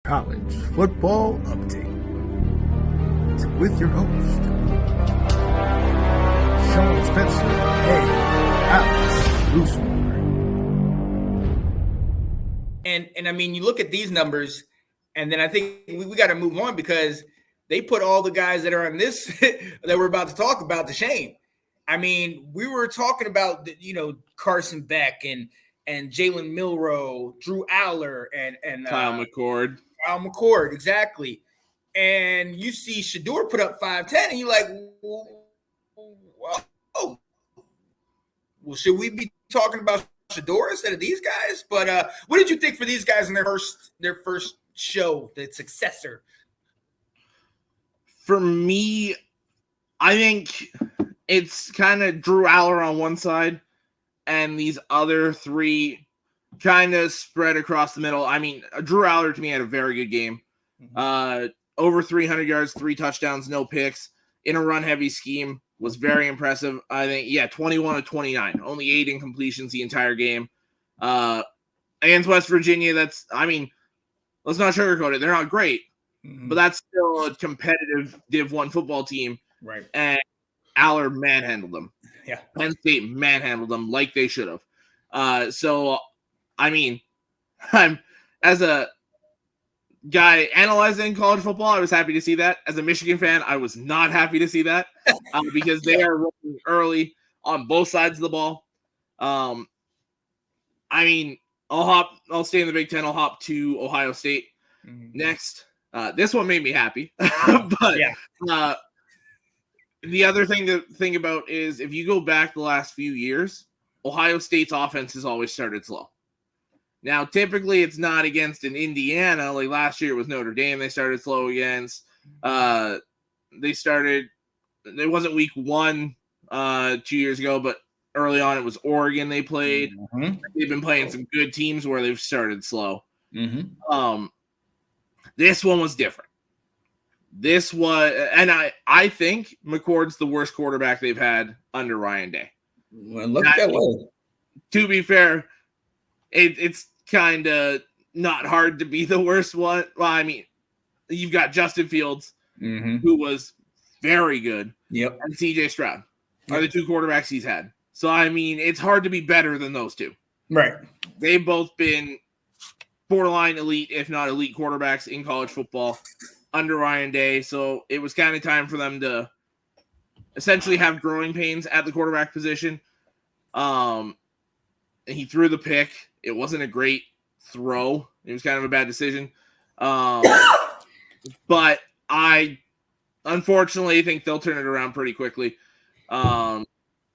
College Football Update with your host, Sean Spencer and Alex Loosemore. And I mean, you look at these numbers, and then I think we got to move on because they put all the guys that are on this that we're about to talk about to shame. I mean, we were talking about Carson Beck and Jalen Milroe, Drew Aller, and Kyle McCord. Kyle McCord, exactly. And you see Shedeur put up 5'10", and you're like, well, should we be talking about Shedeur instead of these guys? But what did you think for these guys in their first show, the successor? For me, I think it's kind of Drew Aller on one side and these other three kind of spread across the middle. I mean, Drew Aller to me had a very good game. Over 300 yards, 3 touchdowns, no picks in a run-heavy scheme was very impressive. I think, 21 of 29, only 8 incompletions the entire game. Against West Virginia, let's not sugarcoat it. They're not great, but that's still a competitive Div 1 football team. Right. And Aller manhandled them. Yeah. Penn State manhandled them like they should have. So, I mean, I'm as a guy analyzing college football, I was happy to see that. As a Michigan fan, I was not happy to see that because they are rolling early on both sides of the ball. I mean, I'll stay in the Big Ten. I'll hop to Ohio State next. This one made me happy, but the other thing to think about is if you go back the last few years, Ohio State's offense has always started slow. Now, typically, it's not against an Indiana. Like last year, it was Notre Dame they started slow against. It wasn't week 1 2 years ago, but early on, it was Oregon they played. They've been playing some good teams where they've started slow. This one was different. This was, and I think McCord's the worst quarterback they've had under Ryan Day. Well, look that way. To be fair, it's kind of not hard to be the worst one. Well, I mean, you've got Justin Fields, who was very good. Yep. And CJ Stroud are the 2 quarterbacks he's had. So, I mean, it's hard to be better than those 2. Right. They've both been borderline elite, if not elite quarterbacks in college football under Ryan Day. So it was kind of time for them to essentially have growing pains at the quarterback position. He threw the pick. It wasn't a great throw. It was kind of a bad decision. But I unfortunately think they'll turn it around pretty quickly in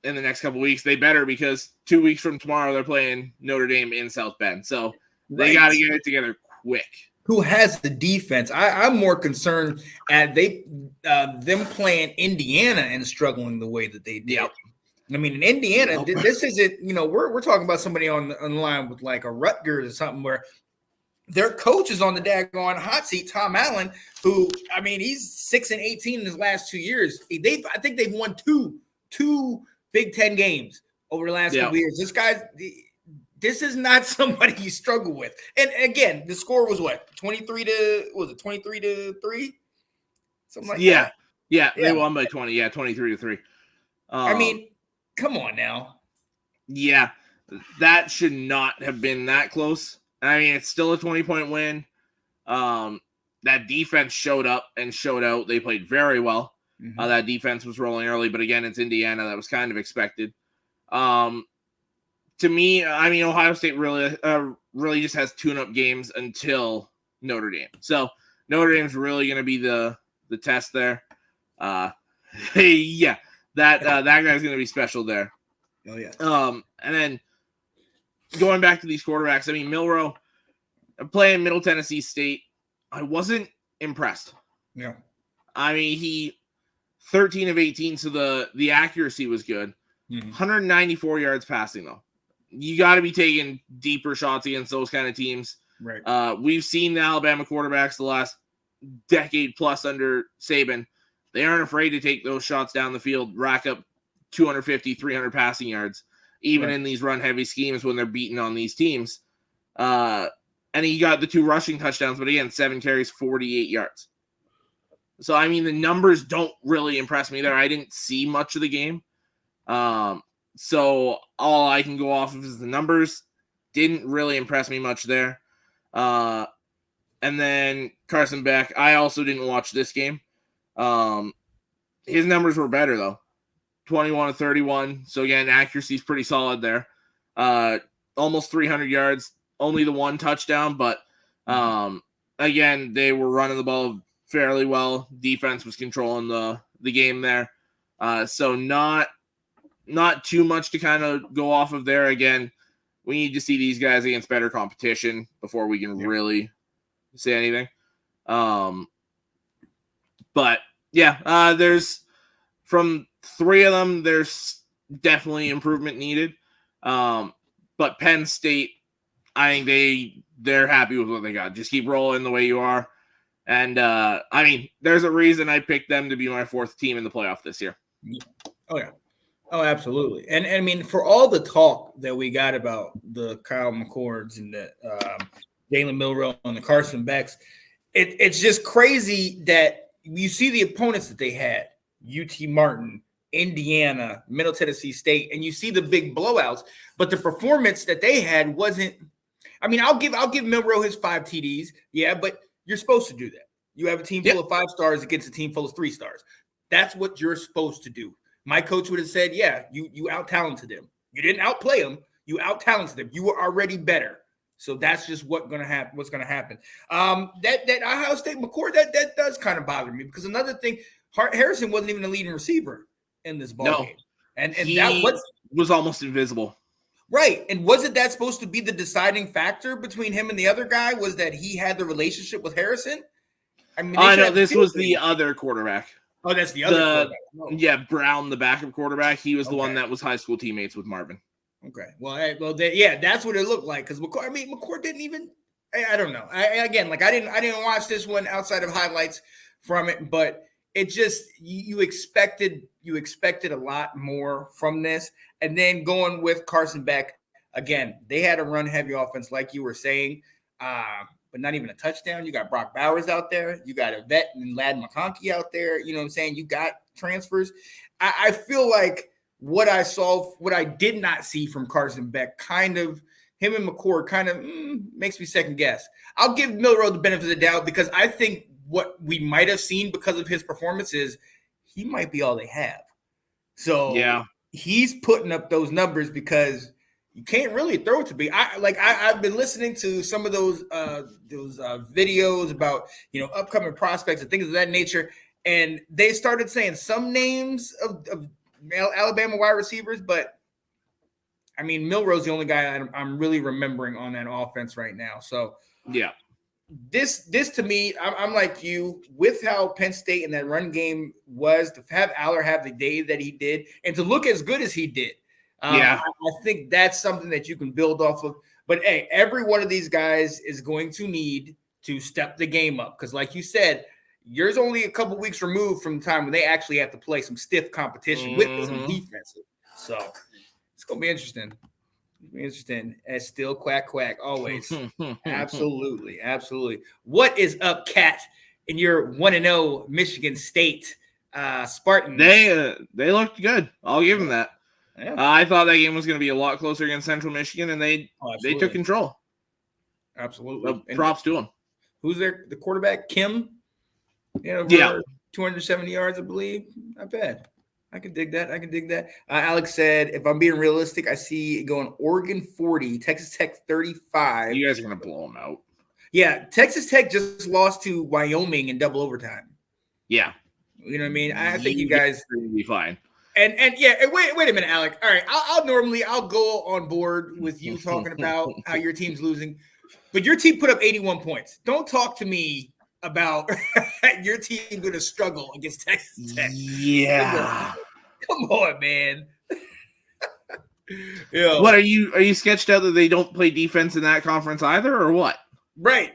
the next couple of weeks. They better, because 2 weeks from tomorrow they're playing Notre Dame in South Bend. So they got to get it together quick. Who has the defense? I'm more concerned at them playing Indiana and struggling the way that they did. Yep. I mean, in Indiana, this isn't, we're talking about somebody on the line with like a Rutgers or something where their coach is on the daggone hot seat, Tom Allen, who, I mean, he's 6-18 in his last 2 years. I think they've won two Big Ten games over the last couple years. This is not somebody you struggle with. And again, the score was what? 23 to 3? Something like that. Yeah, they won by 20. Yeah, 23 to 3. I mean, come on now. Yeah, that should not have been that close. I mean, it's still a 20-point win. That defense showed up and showed out. They played very well. That defense was rolling early, but again, it's Indiana. That was kind of expected. To me, I mean, Ohio State really just has tune-up games until Notre Dame. So Notre Dame's really going to be the test there. That guy's going to be special there. Oh yeah. And then going back to these quarterbacks, I mean, Milroe playing Middle Tennessee State, I wasn't impressed. Yeah. I mean, he 13 of 18, so the accuracy was good. 194 yards passing though. You got to be taking deeper shots against those kind of teams. Right. We've seen the Alabama quarterbacks the last decade plus under Saban. They aren't afraid to take those shots down the field, rack up 250, 300 passing yards, even in these run-heavy schemes when they're beating on these teams. and he got the 2 rushing touchdowns, but again, 7 carries, 48 yards. So, I mean, the numbers don't really impress me there. I didn't see much of the game. So all I can go off of is the numbers. Didn't really impress me much there. And then Carson Beck, I also didn't watch this game. His numbers were better, though. 21 to 31. So, again, accuracy is pretty solid there. Almost 300 yards. Only the 1 touchdown, but again, they were running the ball fairly well. Defense was controlling the game there. So not too much to kind of go off of there. Again, we need to see these guys against better competition before we can really say anything. But yeah, there's from 3 of them, there's definitely improvement needed. But Penn State, I think they're happy with what they got. Just keep rolling the way you are. And, I mean, there's a reason I picked them to be my 4th team in the playoff this year. Oh, yeah. Oh, absolutely. And I mean, for all the talk that we got about the Kyle McCords and the Jalen Milroe and the Carson Becks, it's just crazy that you see the opponents that they had, UT Martin, Indiana, Middle Tennessee State, and you see the big blowouts, but the performance that they had wasn't. I mean, I'll give Milroe his 5 TDs, yeah, but you're supposed to do that. You have a team full of 5 stars against a team full of 3 stars. That's what you're supposed to do. My coach would have said, yeah, you out-talented them. You didn't outplay them. You out-talented them. You were already better. So that's just what's going to happen. That Ohio State McCord, that does kind of bother me because another thing, Harrison wasn't even the leading receiver in this ball game. And that was almost invisible. Right. And wasn't that supposed to be the deciding factor between him and the other guy was that he had the relationship with Harrison? I mean, no, this was the other quarterback. Oh, that's the other quarterback. Oh. Yeah, Brown, the backup quarterback. He was the one that was high school teammates with Marvin. Okay. Well, that's what it looked like because McCord didn't even. I don't know. I didn't watch this one outside of highlights from it, but it just you expected a lot more from this, and then going with Carson Beck again. They had a run heavy offense, like you were saying, but not even a touchdown. You got Brock Bowers out there. You got a vet and Ladd McConkey out there. You know what I'm saying? You got transfers. I feel like what I did not see from Carson Beck, kind of him and McCord kind of makes me second guess. I'll give Milroe the benefit of the doubt because I think what we might have seen because of his performance is he might be all they have. So yeah, he's putting up those numbers because you can't really throw it to me. I've been listening to some of those videos about upcoming prospects and things of that nature, and they started saying some names of Alabama wide receivers, but I mean Milroe's the only guy I'm really remembering on that offense right now. So yeah. This to me, I'm like you with how Penn State and that run game was to have Aller have the day that he did and to look as good as he did. I think that's something that you can build off of. But hey, every one of these guys is going to need to step the game up because, like you said, you're only a couple weeks removed from the time when they actually have to play some stiff competition with some defensive. So it's gonna be interesting. As still quack always. Absolutely. What is up, Cat, in your 1-0 Michigan State Spartans? They looked good. I'll give them that. Yeah. I thought that game was going to be a lot closer against Central Michigan, and they took control. Absolutely. So props to them. Who's the quarterback? Kim? 270 yards, I believe. Not bad. I can dig that. Alex said, if I'm being realistic, I see it going Oregon 40, Texas Tech 35. You guys are going to blow them out. Yeah, Texas Tech just lost to Wyoming in double overtime. Yeah. You know what I mean? I think you guys will be fine. And yeah, wait a minute, Alec. All right, I'll go on board with you talking about how your team's losing, but your team put up 81 points. Don't talk to me about your team going to struggle against Texas Tech. Yeah. Come on, man. What are you sketched out that they don't play defense in that conference either, or what? Right.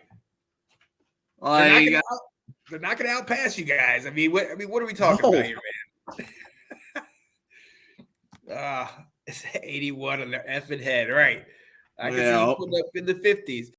They're not going to outpass you guys. I mean, what are we talking about here, man? It's 81 on their effing head, right? I can see you putting up in the 50s.